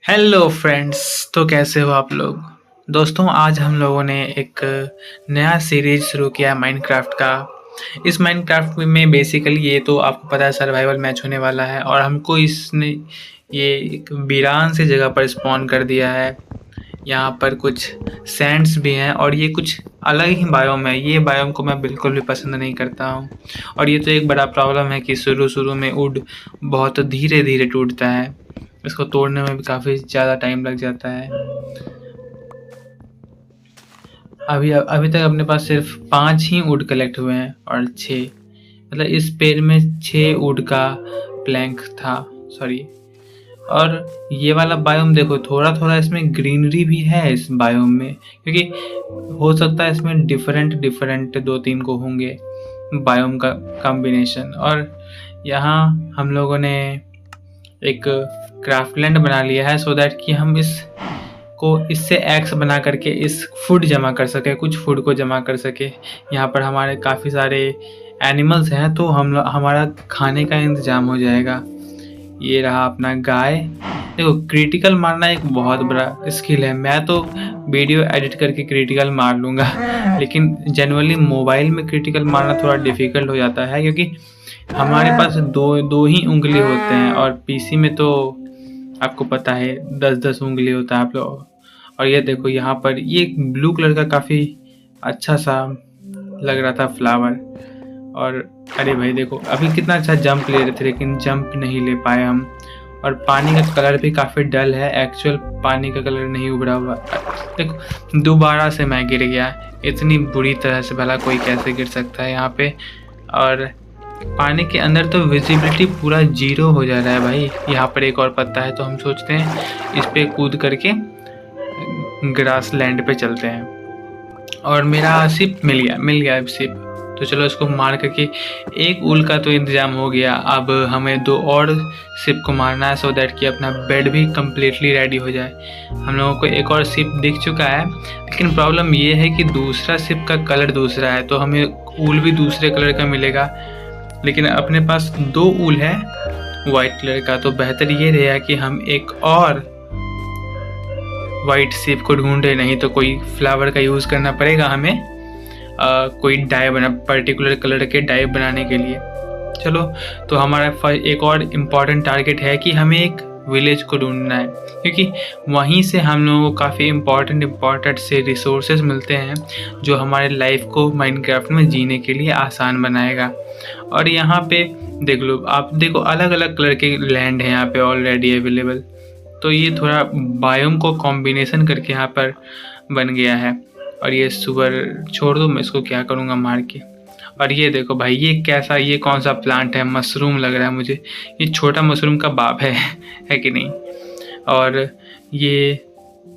Hello friends. तो कैसे हो आप लोग। दोस्तों आज हम लोगों ने एक नया सीरीज शुरू किया माइनक्राफ्ट का। इस माइनक्राफ्ट में बेसिकली ये तो आपको पता है सर्वाइवल मैच होने वाला है और हमको इसने ये एक वीरान सी जगह पर स्पॉन कर दिया है। यहाँ पर कुछ सैंड्स भी हैं और ये कुछ अलग ही बायोम है। ये बायोम को मैं बिल्कुल भी पसंद नहीं करता हूँ और ये तो एक बड़ा प्रॉब्लम है कि शुरू में वुड बहुत धीरे धीरे टूटता है। इसको तोड़ने में भी काफ़ी ज़्यादा टाइम लग जाता है। अभी अभी तक अपने पास सिर्फ 5 ही वुड कलेक्ट हुए हैं और 6 मतलब इस पेड़ में 6 वुड का प्लैंक था, सॉरी। और ये वाला बायोम देखो, थोड़ा थोड़ा इसमें ग्रीनरी भी है इस बायोम में, क्योंकि हो सकता है इसमें डिफरेंट डिफरेंट 2-3 को होंगे बायोम का कॉम्बिनेशन। और यहाँ हम लोगों ने एक क्राफ्टलैंड बना लिया है सो दैट कि हम इससे एक्स बना करके इस फूड जमा कर सके, कुछ फूड को जमा कर सके। यहाँ पर हमारे काफ़ी सारे एनिमल्स हैं तो हमारा खाने का इंतज़ाम हो जाएगा। ये रहा अपना गाय। देखो क्रिटिकल मारना एक बहुत बड़ा स्किल है। मैं तो वीडियो एडिट करके क्रिटिकल मार लूँगा लेकिन जनरली मोबाइल में क्रिटिकल मारना थोड़ा डिफ़िकल्ट हो जाता है, क्योंकि हमारे पास दो ही उंगली होते हैं और पीसी में तो आपको पता है 10-10 उंगली होता है आप लोग। और ये देखो यहाँ पर ये ब्लू कलर का काफ़ी अच्छा सा लग रहा था फ्लावर। और अरे भाई देखो अभी कितना अच्छा जंप ले रहे थे लेकिन जंप नहीं ले पाए हम। और पानी का कलर भी काफ़ी डल है, एक्चुअल पानी का कलर नहीं उभरा हुआ। देखो दोबारा से मैं गिर गया। इतनी बुरी तरह से भला कोई कैसे गिर सकता है यहाँ पे। और पानी के अंदर तो विजिबिलिटी पूरा जीरो हो जा रहा है भाई। यहाँ पर एक और पत्ता है तो हम सोचते हैं इस पे कूद करके ग्रास लैंड पे चलते हैं। और मेरा सिप मिल गया सिप। तो चलो इसको मार करके एक ऊल का तो इंतज़ाम हो गया। अब हमें 2 और सिप को मारना है सो दैट कि अपना बेड भी कम्प्लीटली रेडी हो जाए। हम लोगों को एक और सिप दिख चुका है, लेकिन प्रॉब्लम ये है कि दूसरा सिप का कलर दूसरा है तो हमें ऊल भी दूसरे कलर का मिलेगा। लेकिन अपने पास 2 ऊल है वाइट कलर का, तो बेहतर ये रहेगा कि हम एक और वाइट सिप को ढूंढे, नहीं तो कोई फ्लावर का यूज़ करना पड़ेगा हमें कोई डाई बना पर्टिकुलर कलर के डाई बनाने के लिए। चलो तो हमारा एक और इम्पॉर्टेंट टारगेट है कि हमें एक विलेज को ढूंढना है, क्योंकि वहीं से हम लोगों को काफ़ी इम्पॉर्टेंट से रिसोर्सेज मिलते हैं जो हमारे लाइफ को माइनक्राफ्ट में जीने के लिए आसान बनाएगा। और यहाँ पे देख लो, आप देखो अलग अलग कलर के लैंड हैं यहाँ पे ऑलरेडी अवेलेबल। तो ये थोड़ा बायोम को कॉम्बिनेशन करके यहाँ पर बन गया है। और ये सुअर छोड़ दो, मैं इसको क्या करूँगा मार के। और ये देखो भाई ये कौन सा प्लांट है, मशरूम लग रहा है मुझे। ये छोटा मशरूम का बाप है कि नहीं। और ये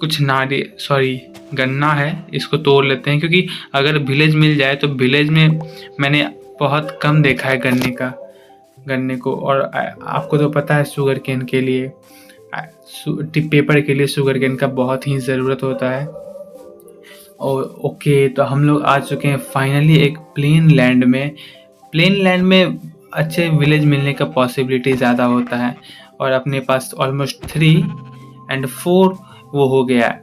कुछ गन्ना है, इसको तोड़ लेते हैं, क्योंकि अगर विलेज मिल जाए तो विलेज में मैंने बहुत कम देखा है गन्ने को। और आपको तो पता है शुगर केन के लिए पेपर के लिए शुगर केन का बहुत ही ज़रूरत होता है। और ओके तो हम लोग आ चुके हैं फाइनली एक प्लेन लैंड में अच्छे विलेज मिलने का पॉसिबिलिटी ज़्यादा होता है। और अपने पास ऑलमोस्ट 3 और 4 वो हो गया,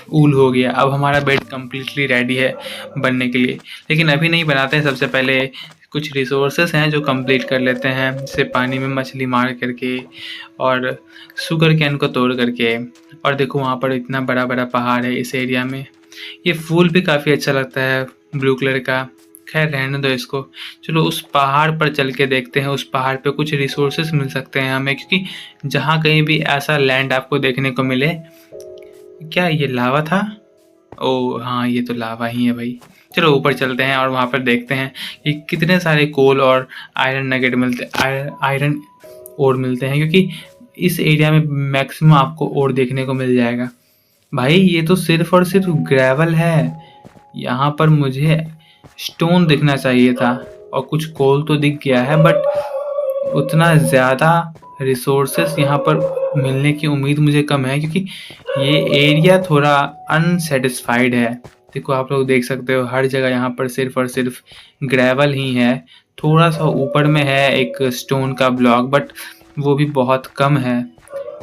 ऊल हो गया। अब हमारा बेड कम्प्लीटली रेडी है बनने के लिए, लेकिन अभी नहीं बनाते हैं। सबसे पहले कुछ रिसोर्सेस हैं जो कंप्लीट कर लेते हैं, जैसे पानी में मछली मार करके और शुगर कैन को तोड़ करके। और देखो वहाँ पर इतना बड़ा बड़ा पहाड़ है इस एरिया में। ये फूल भी काफ़ी अच्छा लगता है ब्लू कलर का। खैर रहने दो इसको। चलो उस पहाड़ पर चल के देखते हैं, उस पहाड़ पे कुछ रिसोर्सेस मिल सकते हैं हमें, क्योंकि जहाँ कहीं भी ऐसा लैंड आपको देखने को मिले। क्या ये लावा था? ओ हाँ ये तो लावा ही है भाई। चलो ऊपर चलते हैं और वहाँ पर देखते हैं कि कितने सारे कोल और आयरन नगेट मिलते आयरन ओर मिलते हैं, क्योंकि इस एरिया में मैक्सिमम आपको ओर देखने को मिल जाएगा। भाई ये तो सिर्फ और सिर्फ ग्रेवल है। यहाँ पर मुझे स्टोन दिखना चाहिए था और कुछ कोल तो दिख गया है, बट उतना ज़्यादा रिसोर्सेस यहाँ पर मिलने की उम्मीद मुझे कम है, क्योंकि ये एरिया थोड़ा अनसेटिस्फाइड है। देखो आप लोग देख सकते हो हर जगह यहाँ पर सिर्फ और सिर्फ ग्रेवल ही है। थोड़ा सा ऊपर में है एक स्टोन का ब्लॉक, बट वो भी बहुत कम है।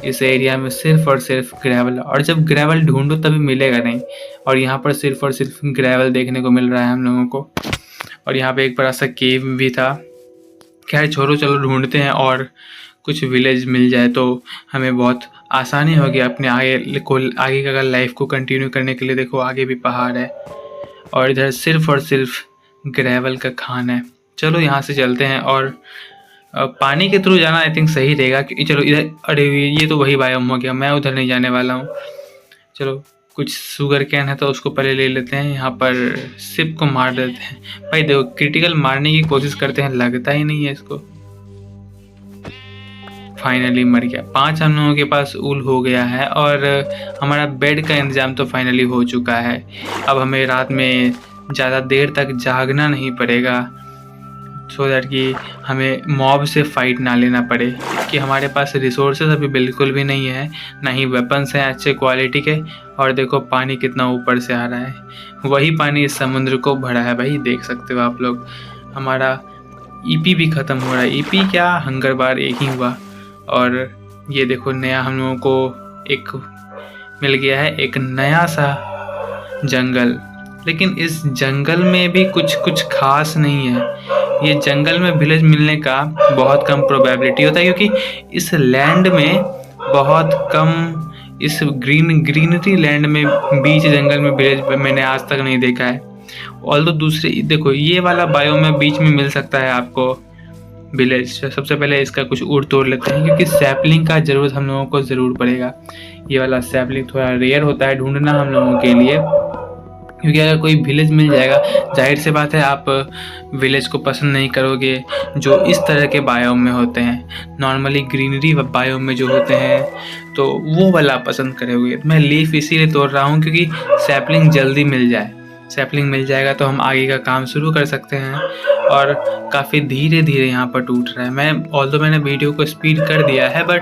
इस एरिया में सिर्फ और सिर्फ ग्रेवल, और जब ग्रेवल ढूंढो तभी मिलेगा नहीं, और यहाँ पर सिर्फ और सिर्फ ग्रेवल देखने को मिल रहा है हम लोगों को। और यहाँ पे एक बड़ा सा केव भी था। खैर छोड़ो, चलो ढूंढते हैं, और कुछ विलेज मिल जाए तो हमें बहुत आसानी होगी अपने आगे का लाइफ को कंटिन्यू करने के लिए। देखो आगे भी पहाड़ है, और इधर सिर्फ और सिर्फ ग्रेवल का खान है। चलो यहाँ से चलते हैं, और पानी के थ्रू जाना आई थिंक सही रहेगा, क्योंकि चलो इधर, अरे ये तो वही बायोम हो गया, मैं उधर नहीं जाने वाला हूँ। चलो कुछ शुगर कैन है तो उसको पहले ले लेते हैं। यहाँ पर सिप को मार देते हैं। भाई देखो क्रिटिकल मारने की कोशिश करते हैं, लगता ही नहीं है इसको। फाइनली मर गया। 5 हम लोगों के पास ऊल हो गया है, और हमारा बेड का इंतज़ाम तो फाइनली हो चुका है। अब हमें रात में ज़्यादा देर तक जागना नहीं पड़ेगा, सो दैट कि हमें मॉब से फाइट ना लेना पड़े, कि हमारे पास रिसोर्सेज अभी बिल्कुल भी नहीं है, ना ही वेपन्स हैं अच्छे क्वालिटी के। और देखो पानी कितना ऊपर से आ रहा है, वही पानी इस समुद्र को भरा है भाई, देख सकते हो आप लोग। हमारा ईपी भी ख़त्म हो रहा है, ईपी क्या हंगर बार एक ही हुआ। और ये देखो नया हम लोगों को एक मिल गया है, एक नया सा जंगल। लेकिन इस जंगल में भी कुछ खास नहीं है। ये जंगल में विलेज मिलने का बहुत कम प्रोबेबिलिटी होता है, क्योंकि इस लैंड में बहुत कम, इस ग्रीनरी लैंड में बीच जंगल में विलेज मैंने आज तक नहीं देखा है। ऑल्दो दूसरे देखो ये वाला बायोम में बीच में मिल सकता है आपको विलेज। सबसे पहले इसका कुछ उड़ तोड़ लेते हैं, क्योंकि सैपलिंग का ज़रूरत हम लोगों को ज़रूर पड़ेगा। ये वाला सैपलिंग थोड़ा रेयर होता है ढूंढना हम लोगों के लिए, क्योंकि अगर कोई विलेज मिल जाएगा, जाहिर सी बात है आप विलेज को पसंद नहीं करोगे जो इस तरह के बायोम में होते हैं। नॉर्मली ग्रीनरी बायोम में जो होते हैं तो वो वाला पसंद करोगे। मैं लीफ इसीलिए तोड़ रहा हूँ क्योंकि सैपलिंग जल्दी मिल जाए। सैपलिंग मिल जाएगा तो हम आगे का काम शुरू कर सकते हैं। और काफ़ी धीरे धीरे यहाँ पर टूट रहा है। ऑल्दो मैंने वीडियो को स्पीड कर दिया है, बट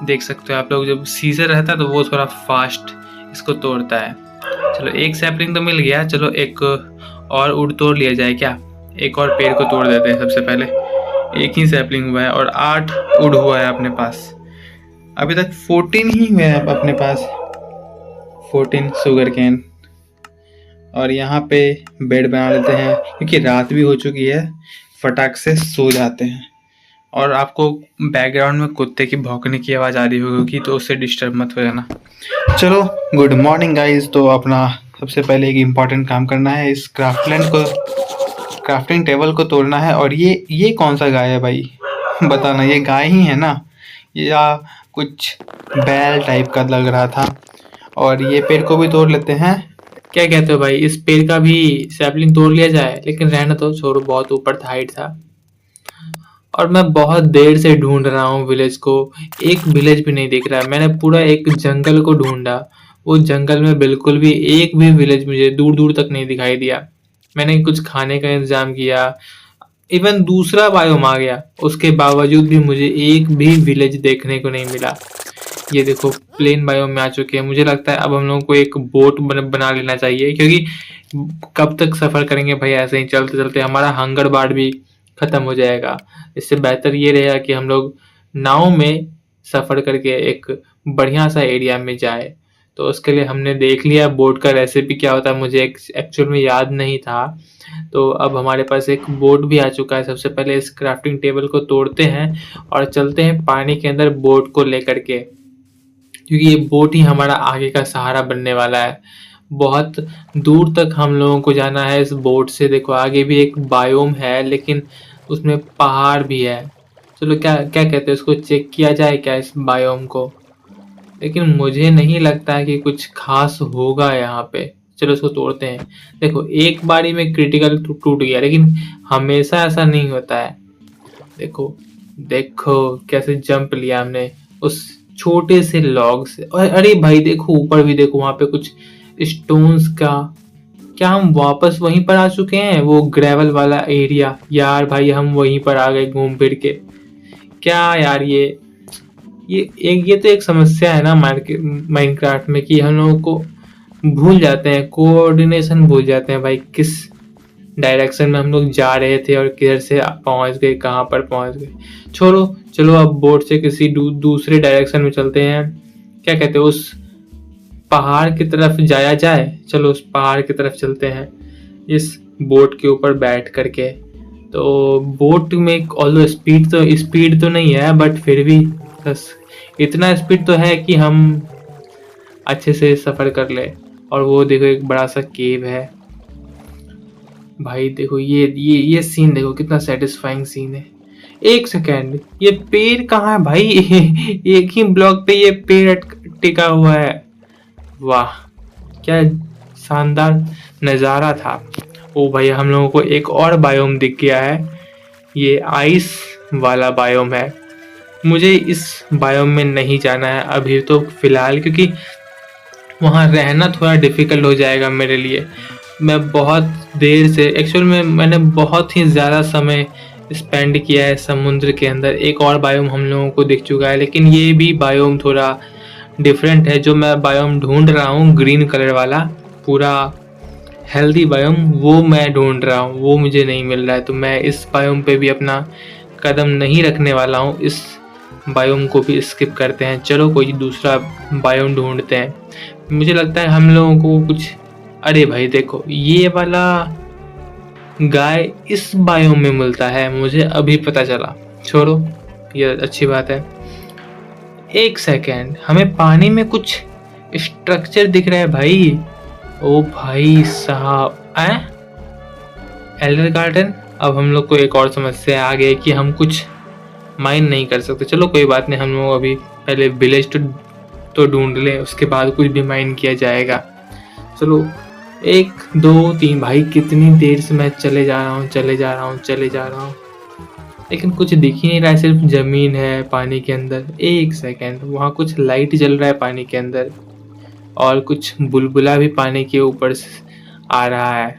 देख सकते हो आप लोग, जब सीजर रहता है तो वो थोड़ा फास्ट इसको तोड़ता है। चलो एक सैपलिंग तो मिल गया, चलो एक और उड़ तोड़ लिया जाए क्या। एक और पेड़ को तोड़ देते हैं सबसे पहले। एक ही सैपलिंग हुआ है और 8 उड़ हुआ है अपने पास। अभी तक 14 ही हुए हैं अपने पास, 14 शुगर कैन। और यहाँ पे बेड बना लेते हैं, क्योंकि रात भी हो चुकी है, फटाक से सो जाते हैं। और आपको बैकग्राउंड में कुत्ते की भौंकने की आवाज़ आ रही होगी, तो उससे डिस्टर्ब मत हो जाना। चलो गुड मॉर्निंग गाइस। तो अपना सबसे पहले एक इम्पॉर्टेंट काम करना है, इस क्राफ्टिंग टेबल को तोड़ना है। और ये कौन सा गाय है भाई बताना, ये गाय ही है ना, या कुछ बैल टाइप का लग रहा था। और ये पेड़ को भी तोड़ लेते हैं। क्या कहते हो भाई, इस पेड़ का भी सैपलिंग तोड़ लिया जाए? लेकिन रहना तो छोड़ो, बहुत ऊपर था, हाइट था। और मैं बहुत देर से ढूंढ रहा हूँ विलेज को, एक विलेज भी नहीं दिख रहा है। मैंने पूरा एक जंगल को ढूंढा, वो जंगल में बिल्कुल भी एक भी विलेज मुझे दूर दूर तक नहीं दिखाई दिया। मैंने कुछ खाने का इंतजाम किया, इवन दूसरा बायोम आ गया, उसके बावजूद भी मुझे एक भी विलेज देखने को नहीं मिला। ये देखो प्लेन बायोम में आ चुके हैं। मुझे लगता है अब हम लोगों को एक बोट बना लेना चाहिए, क्योंकि कब तक सफ़र करेंगे भाई ऐसे ही चलते चलते, हमारा हंगर बार भी ख़त्म हो जाएगा। इससे बेहतर ये रहेगा कि हम लोग नाव में सफ़र करके एक बढ़िया सा एरिया में जाए। तो उसके लिए हमने देख लिया बोट का रेसिपी क्या होता है, मुझे एक्चुअल में याद नहीं था। तो अब हमारे पास एक बोट भी आ चुका है। सबसे पहले इस क्राफ्टिंग टेबल को तोड़ते हैं और चलते हैं पानी के अंदर बोट को लेकर के, क्योंकि ये बोट ही हमारा आगे का सहारा बनने वाला है। बहुत दूर तक हम लोगों को जाना है इस बोट से। देखो आगे भी एक बायोम है, लेकिन उसमें पहाड़ भी है। चलो क्या क्या कहते हैं, उसको चेक किया जाए क्या इस बायोम को? लेकिन मुझे नहीं लगता है कि कुछ खास होगा यहाँ पे। चलो इसको तोड़ते हैं। देखो एक बारी में क्रिटिकल टूट गया, लेकिन हमेशा ऐसा नहीं होता है। देखो देखो कैसे जंप लिया हमने उस छोटे से लॉग से। और अरे भाई देखो ऊपर भी देखो, वहां पे कुछ स्टोन्स का। क्या हम वापस वहीं पर आ चुके हैं, वो ग्रेवल वाला एरिया? यार भाई हम वहीं पर आ गए घूम फिर के। क्या यार ये तो एक समस्या है ना माइनक्राफ्ट में, कि हम लोगों को भूल जाते हैं, कोऑर्डिनेशन भूल जाते हैं भाई, किस डायरेक्शन में हम लोग जा रहे थे और किधर से पहुंच गए, कहाँ पर पहुंच गए। छोड़ो, चलो अब बोट से किसी दूसरे डायरेक्शन में चलते हैं। क्या कहते हो, उस पहाड़ की तरफ जाया जाए? चलो उस पहाड़ की तरफ चलते हैं इस बोट के ऊपर बैठ करके। तो बोट में ऑल्दो स्पीड तो नहीं है, बट फिर भी बस इतना स्पीड तो है कि हम अच्छे से सफ़र कर ले। और वो देखो एक बड़ा सा केव है भाई। देखो ये सीन देखो, कितना सेटिस्फाइंग सीन है। एक सेकेंड, ये पेड़ कहाँ है भाई? एक ही ब्लॉक पे ये पेड़ टिका हुआ है। वाह, क्या शानदार नज़ारा था। ओ भाई, हम लोगों को एक और बायोम दिख गया है। ये आइस वाला बायोम है। मुझे इस बायोम में नहीं जाना है अभी तो फिलहाल, क्योंकि वहाँ रहना थोड़ा डिफ़िकल्ट हो जाएगा मेरे लिए। मैं बहुत देर से एक्चुअल में मैंने बहुत ही ज़्यादा समय स्पेंड किया है समुद्र के अंदर। एक और बायोम हम लोगों को दिख चुका है, लेकिन ये भी बायोम थोड़ा डिफरेंट है। जो मैं बायोम ढूंढ रहा हूँ ग्रीन कलर वाला, पूरा हेल्दी बायोम, वो मैं ढूंढ रहा हूँ, वो मुझे नहीं मिल रहा है। तो मैं इस बायोम पे भी अपना कदम नहीं रखने वाला हूँ। इस बायोम को भी स्किप करते हैं। चलो कोई दूसरा बायोम ढूंढते हैं। मुझे लगता है हम लोगों को कुछ, अरे भाई देखो, ये वाला गाय इस बायोम में मिलता है, मुझे अभी पता चला। छोड़ो, ये अच्छी बात है। एक सेकेंड, हमें पानी में कुछ स्ट्रक्चर दिख रहा है भाई। ओ भाई साहब, एल्डर गार्डन। अब हम लोग को एक और समस्या आ गई कि हम कुछ माइन नहीं कर सकते। चलो कोई बात नहीं, हम लोग अभी पहले विलेज तो ढूंढ लें, उसके बाद कुछ भी माइन किया जाएगा। चलो 1 2 3 भाई, कितनी देर से मैं चले जा रहा हूँ, लेकिन कुछ दिख ही नहीं रहा है। सिर्फ जमीन है पानी के अंदर। एक सेकेंड, वहाँ कुछ लाइट जल रहा है पानी के अंदर, और कुछ बुलबुला भी पानी के ऊपर आ रहा है।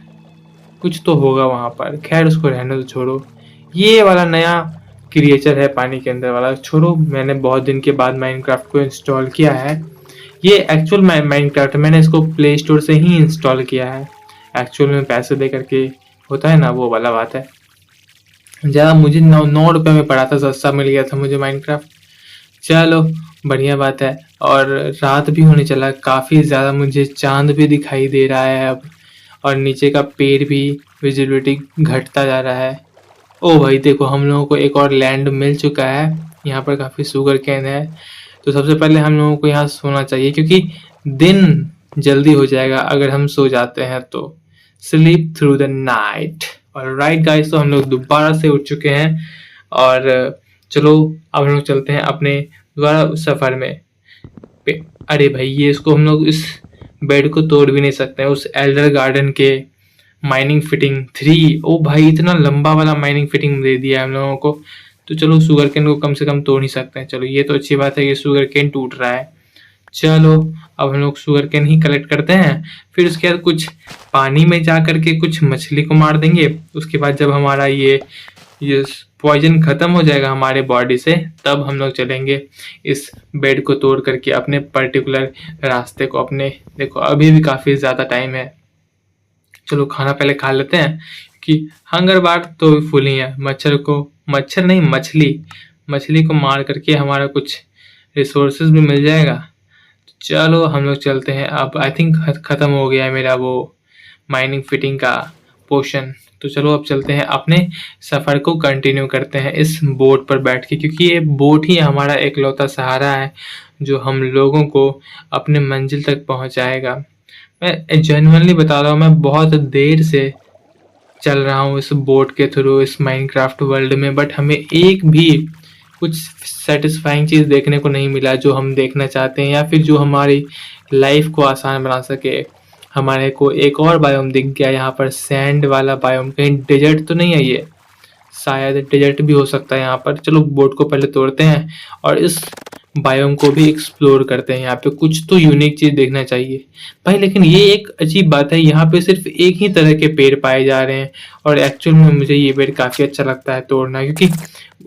कुछ तो होगा वहाँ पर। खैर उसको रहने तो, छोड़ो। ये वाला नया क्रिएचर है पानी के अंदर वाला, छोड़ो। मैंने बहुत दिन के बाद माइनक्राफ्ट को इंस्टॉल किया है। ये एक्चुअल माइनक्राफ्ट, मैंने इसको प्ले स्टोर से ही इंस्टॉल किया है। एक्चुअल में पैसे दे करके होता है ना, वो वाला बात है। ज़्यादा मुझे 9 रुपये में पड़ा था, सस्ता मिल गया था मुझे माइनक्राफ्ट। चलो बढ़िया बात है। और रात भी होने चला, काफ़ी ज़्यादा मुझे चांद भी दिखाई दे रहा है अब, और नीचे का पेड़ भी विजिबिलिटी घटता जा रहा है। ओ भाई देखो, हम लोगों को एक और लैंड मिल चुका है। यहाँ पर काफ़ी शुगर कैन है। तो सबसे पहले हम लोगों को यहाँ सोना चाहिए, क्योंकि दिन जल्दी हो जाएगा अगर हम सो जाते हैं तो। Sleep through the night. और राइट गाइस, तो हम लोग दोबारा से उठ चुके हैं, और चलो अब हम लोग चलते हैं अपने दोबारा सफ़र में। अरे भाई, ये इसको हम लोग इस बेड को तोड़ भी नहीं सकते हैं। उस एल्डर गार्डन के माइनिंग फिटिंग 3, ओ भाई इतना लंबा वाला माइनिंग फिटिंग दे दिया है हम लोगों को। तो चलो शुगर केन को कम से कम तोड़ ही सकते हैं। चलो ये तो अच्छी बात है कि शुगर केन टूट रहा है। चलो अब हम लोग शुगर केन ही कलेक्ट करते हैं, फिर उसके बाद कुछ पानी में जा करके कुछ मछली को मार देंगे। उसके बाद जब हमारा ये पॉइजन खत्म हो जाएगा हमारे बॉडी से, तब हम लोग चलेंगे इस बेड को तोड़ करके अपने पर्टिकुलर रास्ते को अपने। देखो अभी भी काफ़ी ज़्यादा टाइम है। चलो खाना पहले खा लेते हैं, कि हंगर बार तो फुल ही है। मच्छर नहीं, मछली को मार करके हमारा कुछ रिसोर्सेज भी मिल जाएगा। चलो हम लोग चलते हैं। अब आई थिंक ख़त्म हो गया है मेरा वो माइनिंग फिटिंग का पोर्शन। तो चलो अब चलते हैं, अपने सफ़र को कंटिन्यू करते हैं इस बोट पर बैठ के, क्योंकि ये बोट ही हमारा एकलौता सहारा है जो हम लोगों को अपने मंजिल तक पहुंचाएगा। मैं जेन्युइनली बता रहा हूँ, मैं बहुत देर से चल रहा हूँ इस बोट के थ्रू इस माइनक्राफ्ट वर्ल्ड में, बट हमें एक भी कुछ सेटिस्फाइंग चीज़ देखने को नहीं मिला जो हम देखना चाहते हैं, या फिर जो हमारी लाइफ को आसान बना सके। हमारे को एक और बायोम दिख गया यहाँ पर, सैंड वाला बायोम। कहीं डेजर्ट तो नहीं है ये? शायद डेजर्ट भी हो सकता है यहाँ पर। चलो बोट को पहले तोड़ते हैं और इस बायोम को भी एक्सप्लोर करते हैं। यहाँ पे कुछ तो यूनिक चीज़ देखना चाहिए भाई। लेकिन ये एक अजीब बात है, यहाँ पे सिर्फ एक ही तरह के पेड़ पाए जा रहे हैं, और एक्चुअल में मुझे ये पेड़ काफ़ी अच्छा लगता है तोड़ना, क्योंकि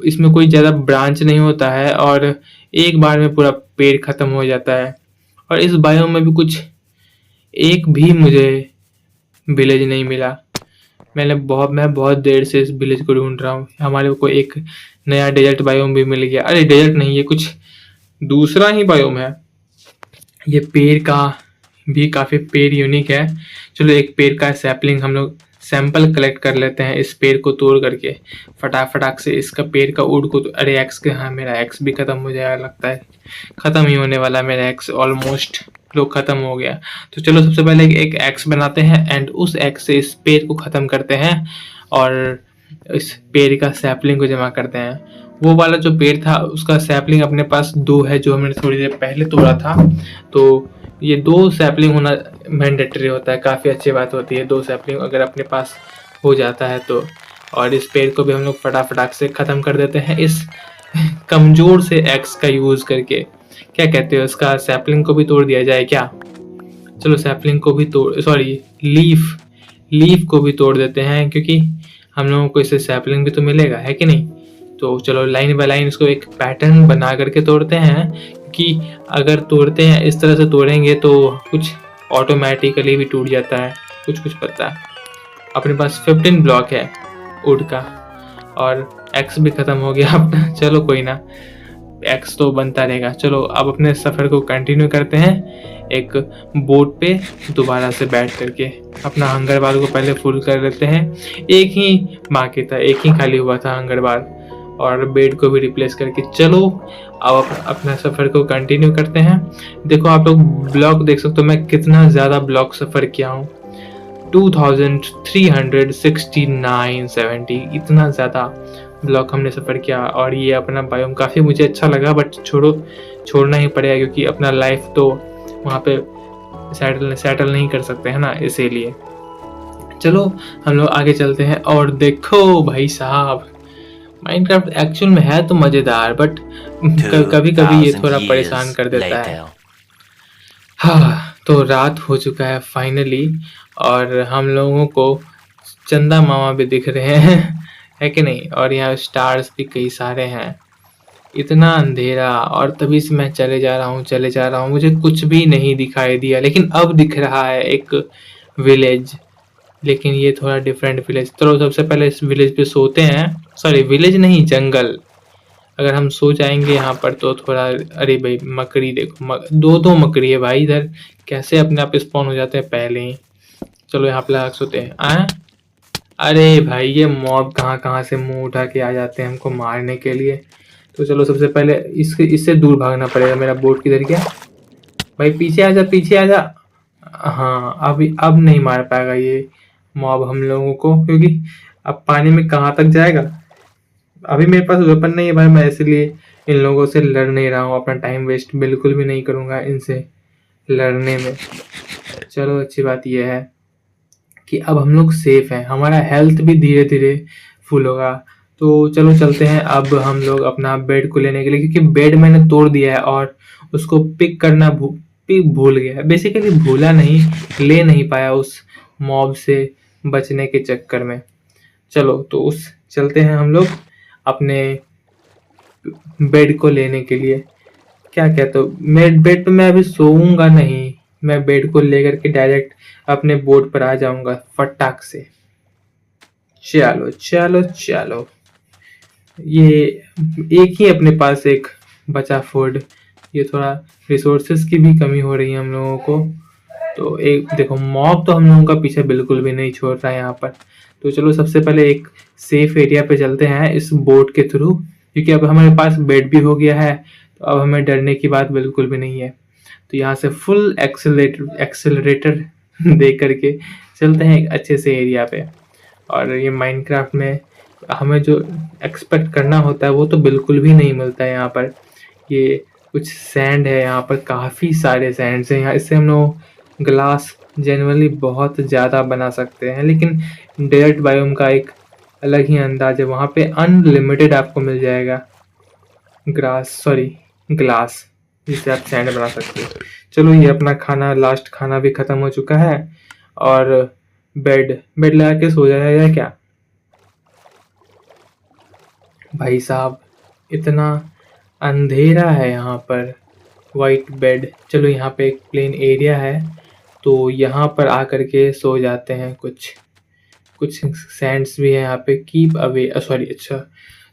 इसमें कोई ज़्यादा ब्रांच नहीं होता है और एक बार में पूरा पेड़ ख़त्म हो जाता है। और इस बायोम में भी कुछ एक भी मुझे विलेज नहीं मिला। मैं बहुत देर से इस विलेज को ढूंढ रहा हूँ। हमारे को एक नया डेजर्ट बायोम भी मिल गया। अरे डेजर्ट नहीं, ये कुछ दूसरा ही बायोम है। ये पेड़ का भी काफ़ी पेड़ यूनिक है। चलो एक पेड़ का सैपलिंग हम लोग सैंपल कलेक्ट कर लेते हैं इस पेड़ को तोड़ करके। फटाक से इसका पेड़ का वुड को अरे एक्स के, हाँ मेरा एक्स भी ख़त्म हो जाएगा लगता है। ख़त्म ही होने वाला मेरा एक्स, ऑलमोस्ट लोग ख़त्म हो गया। तो चलो सबसे पहले एक एक्स बनाते हैं एंड उस एक्स से इस पेड़ को ख़त्म करते हैं और इस पेड़ का सैपलिंग को जमा करते हैं। वो वाला जो पेड़ था उसका सैपलिंग अपने पास 2 है जो हमने थोड़ी देर पहले तोड़ा था। तो ये 2 सैपलिंग होना मैंडेटरी होता है, काफ़ी अच्छी बात होती है 2 सैपलिंग अगर अपने पास हो जाता है तो। और इस पेड़ को भी हम लोग फटाक से ख़त्म कर देते हैं इस कमज़ोर से एक्स का यूज़ करके। क्या कहते हो, इसका सैपलिंग को भी तोड़ दिया जाए क्या? चलो सैपलिंग को भी लीफ को भी तोड़ देते हैं, क्योंकि हम लोगों को इससे सैपलिंग भी तो मिलेगा, है कि नहीं? तो चलो लाइन बाय लाइन इसको एक पैटर्न बना करके तोड़ते हैं, कि अगर तोड़ते हैं इस तरह से तोड़ेंगे तो कुछ ऑटोमेटिकली भी टूट जाता है, कुछ पता है। अपने पास 15 ब्लॉक है वुड का और एक्स भी ख़त्म हो गया अपना। चलो कोई ना, एक्स तो बनता रहेगा। चलो अब अपने सफ़र को कंटिन्यू करते हैं एक बोट पे दोबारा से बैठ करके। अपना हंगर बार को पहले फुल कर लेते हैं। एक ही बाकी था, एक ही खाली हुआ था हंगर बार, और बेड को भी रिप्लेस करके चलो अब अपना सफ़र को कंटिन्यू करते हैं। देखो आप लोग ब्लॉक देख सकते हो मैं कितना ज़्यादा ब्लॉक सफ़र किया हूँ, 2369-70 इतना ज़्यादा ब्लॉक हमने सफ़र किया। और ये अपना बायोम काफ़ी मुझे अच्छा लगा, बट छोड़ना ही पड़ेगा क्योंकि अपना लाइफ तो वहाँ पे सेटल नहीं कर सकते हैं ना, इसीलिए। चलो हम लोग आगे चलते हैं। और देखो भाई साहब, माइनक्राफ्ट एक्चुअल में है तो मज़ेदार, बट कभी कभी ये थोड़ा परेशान कर देता है। हाँ, तो रात हो चुका है फाइनली और हम लोगों को चंदा मामा भी दिख रहे हैं है कि नहीं? और यहाँ स्टार्स भी कई सारे हैं। इतना अंधेरा, और तभी से मैं चले जा रहा हूँ, मुझे कुछ भी नहीं दिखाई दिया। लेकिन अब दिख रहा है एक विलेज, लेकिन ये थोड़ा डिफरेंट विलेज। चलो सबसे पहले इस विलेज पे सोते हैं। सॉरी विलेज नहीं, जंगल। अगर हम सो जाएंगे यहाँ पर तो थोड़ा, अरे भाई मकड़ी देखो, दो मकड़ी है भाई इधर, कैसे अपने आप स्पॉन हो जाते हैं पहले ही। चलो यहाँ पे लगा सोते हैं। अरे भाई ये मॉब कहाँ से मुंह उठा के आ जाते हैं हमको मारने के लिए। तो चलो सबसे पहले इससे दूर भागना पड़ेगा। मेरा बोट किधर गया भाई? पीछे आ जा। हाँ अब नहीं मार पाएगा ये मॉब हम लोगों को, क्योंकि अब पानी में कहाँ तक जाएगा। अभी मेरे पास वेपन नहीं है भाई, मैं इसलिए इन लोगों से लड़ नहीं रहा हूँ। अपना टाइम वेस्ट बिल्कुल भी नहीं करूँगा इनसे लड़ने में। चलो अच्छी बात यह है कि अब हम लोग सेफ हैं, हमारा हेल्थ भी धीरे धीरे फुल होगा। तो चलो चलते हैं अब हम लोग अपना बेड को लेने के लिए, क्योंकि बेड मैंने तोड़ दिया है और उसको पिक करना भूल गया है। बेसिकली भूला नहीं, ले नहीं पाया उस मॉब से बचने के चक्कर में। चलो तो चलते हैं हम लोग अपने बेड को लेने के लिए। क्या कहते हो? बेड पे मैं अभी सोऊंगा नहीं, मैं बेड को लेकर के डायरेक्ट अपने बोर्ड पर आ जाऊंगा फटाक से। चलो ये एक ही अपने पास एक बचा फूड। ये थोड़ा रिसोर्सेज की भी कमी हो रही है हम लोगों को। तो एक देखो मॉब तो हम लोगों का पीछे बिल्कुल भी नहीं छोड़ रहा है यहाँ पर। तो चलो सबसे पहले एक सेफ एरिया पे चलते हैं इस बोट के थ्रू, क्योंकि अब हमारे पास बेड भी हो गया है, तो अब हमें डरने की बात बिल्कुल भी नहीं है। तो यहाँ से फुल एक्सेलरेटर दे करके चलते हैं एक अच्छे से एरिया पे। और ये माइनक्राफ्ट में हमें जो एक्सपेक्ट करना होता है वो तो बिल्कुल भी नहीं मिलता है यहाँ पर। ये कुछ सैंड है यहाँ पर, काफ़ी सारे सैंड्स हैं यहाँ। इससे हम लोग ग्लास जनरली बहुत ज़्यादा बना सकते हैं, लेकिन डेजर्ट बायोम का एक अलग ही अंदाज है। वहाँ पे अनलिमिटेड आपको मिल जाएगा ग्लास, जिससे आप सैंड बना सकते हो। चलो ये अपना खाना, लास्ट खाना भी ख़त्म हो चुका है और बेड लगा के सो जाएगा क्या भाई साहब? इतना अंधेरा है यहाँ पर। White bed. चलो यहाँ पे एक प्लेन एरिया है, तो यहाँ पर आकर के सो जाते हैं। कुछ कुछ सैंड्स भी है यहाँ पे, कीप अवे, सॉरी, अच्छा।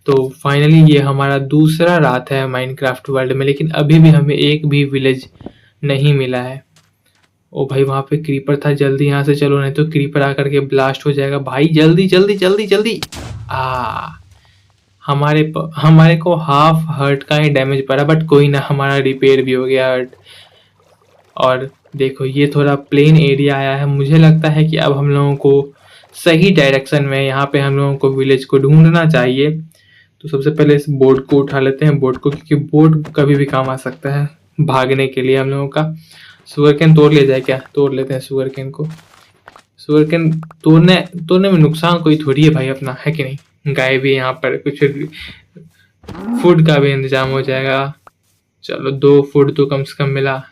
तो फाइनली ये हमारा दूसरा रात है माइनक्राफ्ट वर्ल्ड में, लेकिन अभी भी हमें एक भी विलेज नहीं मिला है। ओ भाई, वहाँ पे क्रीपर था, जल्दी यहाँ से चलो, नहीं तो क्रीपर आकर के ब्लास्ट हो जाएगा। भाई जल्दी जल्दी जल्दी जल्दी। हमारे को हाफ हर्ट का ही डैमेज पड़ा, बट कोई ना, हमारा रिपेयर भी हो गया हर्ट। और देखो ये थोड़ा प्लेन एरिया आया है, मुझे लगता है कि अब हम लोगों को सही डायरेक्शन में यहाँ पे हम लोगों को विलेज को ढूंढना चाहिए। तो सबसे पहले इस बोर्ड को उठा लेते हैं, बोर्ड को, क्योंकि बोर्ड कभी भी काम आ सकता है भागने के लिए हम लोगों का। शुगर कैन तोड़ ले जाए क्या? तोड़ लेते हैं शुगर कैन को। शुगर कैन तोड़ने में नुकसान कोई थोड़ी है भाई अपना, है कि नहीं? गाय भी यहाँ पर, कुछ फूड का भी इंतजाम हो जाएगा। चलो 2 फूड तो कम से कम मिला।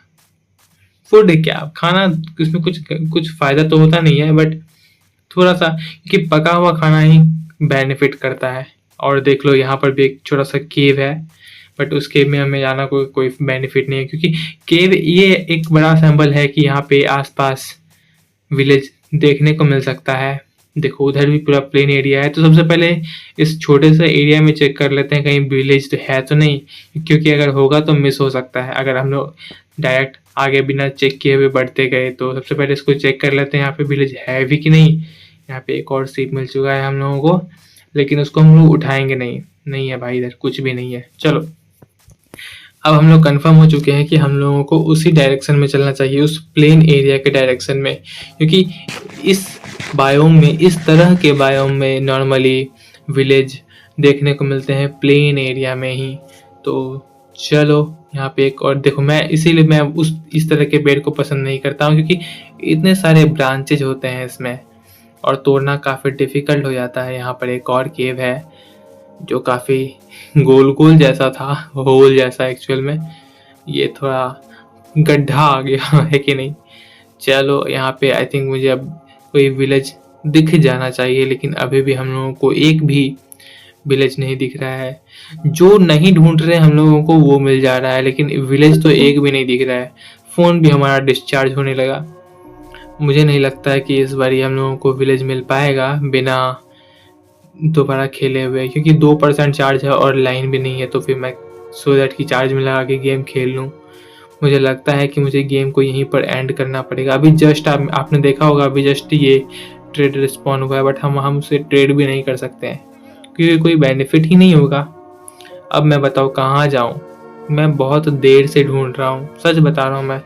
फूड क्या खाना, इसमें कुछ फायदा तो होता नहीं है, बट थोड़ा सा, क्योंकि पका हुआ खाना ही बेनिफिट करता है। और देख लो यहाँ पर भी एक छोटा सा केव है, बट उस केव में हमें जाना कोई बेनिफिट नहीं है, क्योंकि केव ये एक बड़ा सिंबल है कि यहाँ पे आसपास विलेज देखने को मिल सकता है। देखो उधर भी पूरा प्लेन एरिया है, तो सबसे पहले इस छोटे से एरिया में चेक कर लेते हैं कहीं विलेज तो है तो नहीं, क्योंकि अगर होगा तो मिस हो सकता है। अगर हम लोग डायरेक्ट आगे बिना चेक किए हुए बढ़ते गए, तो सबसे पहले इसको चेक कर लेते हैं यहाँ पे विलेज है भी कि नहीं। यहाँ पे एक और सीप मिल चुका है हम लोगों को, लेकिन उसको हम लोग उठाएंगे नहीं है भाई, इधर कुछ भी नहीं है। चलो अब हम लोग कंफर्म हो चुके हैं कि हम लोगों को उसी डायरेक्शन में चलना चाहिए, उस प्लेन एरिया के डायरेक्शन में, क्योंकि इस बायोम में, इस तरह के बायोम में नॉर्मली विलेज देखने को मिलते हैं प्लेन एरिया में ही। तो चलो यहाँ पे एक और देखो, इसीलिए मैं इस तरह के पेड़ को पसंद नहीं करता हूँ, क्योंकि इतने सारे ब्रांचेज होते हैं इसमें और तोड़ना काफ़ी डिफिकल्ट हो जाता है। यहाँ पर एक और केव है जो काफ़ी गोल जैसा था, होल जैसा एक्चुअल में, ये थोड़ा गड्ढा आ गया है कि नहीं। चलो यहाँ पे आई थिंक मुझे अब कोई विलेज दिख जाना चाहिए, लेकिन अभी भी हम लोगों को एक भी विलेज नहीं दिख रहा है। जो नहीं ढूंढ रहे हम लोगों को वो मिल जा रहा है, लेकिन विलेज तो एक भी नहीं दिख रहा है। फ़ोन भी हमारा डिस्चार्ज होने लगा। मुझे नहीं लगता है कि इस बारी हम लोगों को विलेज मिल पाएगा बिना दोबारा खेले हुए, क्योंकि 2% चार्ज है और लाइन भी नहीं है, तो फिर मैं सो दैट की चार्ज में लगा के गेम खेल लूँ। मुझे लगता है कि मुझे गेम को यहीं पर एंड करना पड़ेगा। अभी जस्ट आपने देखा होगा, अभी जस्ट ये ट्रेड रिस्पॉन हुआ है, बट हम उसे ट्रेड भी नहीं कर सकते हैं, क्योंकि कोई बेनिफिट ही नहीं होगा। अब मैं बताऊँ कहाँ जाऊँ? मैं बहुत देर से ढूंढ रहा हूँ, सच बता रहा हूँ। मैं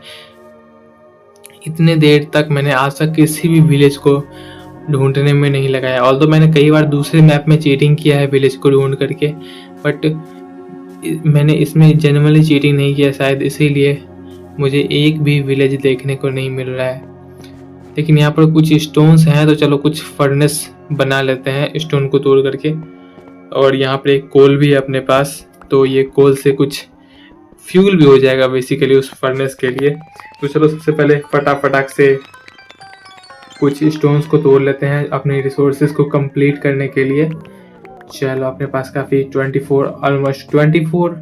इतने देर तक मैंने आज तक किसी भी विलेज को ढूंढने में नहीं लगाया। ऑल्दो मैंने कई बार दूसरे मैप में चीटिंग किया है विलेज को ढूंढ करके, बट मैंने इसमें जनरली चीटिंग नहीं किया, शायद इसीलिए मुझे एक भी विलेज देखने को नहीं मिल रहा है। लेकिन यहाँ पर कुछ स्टोन्स हैं, तो चलो कुछ फर्नेस बना लेते हैं स्टोन को तोड़ करके। और यहाँ पर एक कोल भी है अपने पास, तो ये कोल से कुछ फ्यूल भी हो जाएगा बेसिकली उस फर्नेस के लिए। तो चलो सबसे पहले फटाफट से कुछ स्टोन्स को तोड़ लेते हैं अपने रिसोर्सेज को कंप्लीट करने के लिए। चलो अपने पास काफ़ी ऑलमोस्ट 24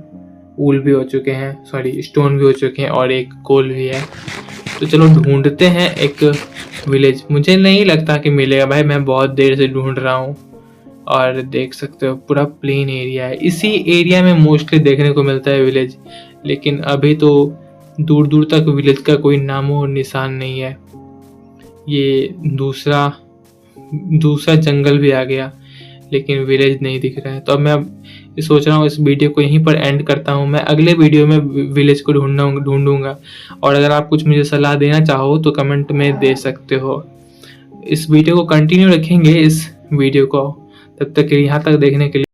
वूल भी हो चुके हैं, सॉरी स्टोन भी हो चुके हैं, और एक कोल भी है। तो चलो ढूंढते हैं एक विलेज। मुझे नहीं लगता कि मिलेगा भाई, मैं बहुत देर से ढूंढ रहा हूँ। और देख सकते हो पूरा प्लेन एरिया है, इसी एरिया में मोस्टली देखने को मिलता है विलेज, लेकिन अभी तो दूर दूर तक विलेज का कोई नामो निशान नहीं है। ये दूसरा जंगल भी आ गया, लेकिन विलेज नहीं दिख रहा है। तो अब मैं सोच रहा हूँ इस वीडियो को यहीं पर एंड करता हूँ। मैं अगले वीडियो में विलेज को ढूंढूंगा, और अगर आप कुछ मुझे सलाह देना चाहो तो कमेंट में दे सकते हो। इस वीडियो को कंटिन्यू रखेंगे, इस वीडियो को तब तक यहाँ तक देखने के लिए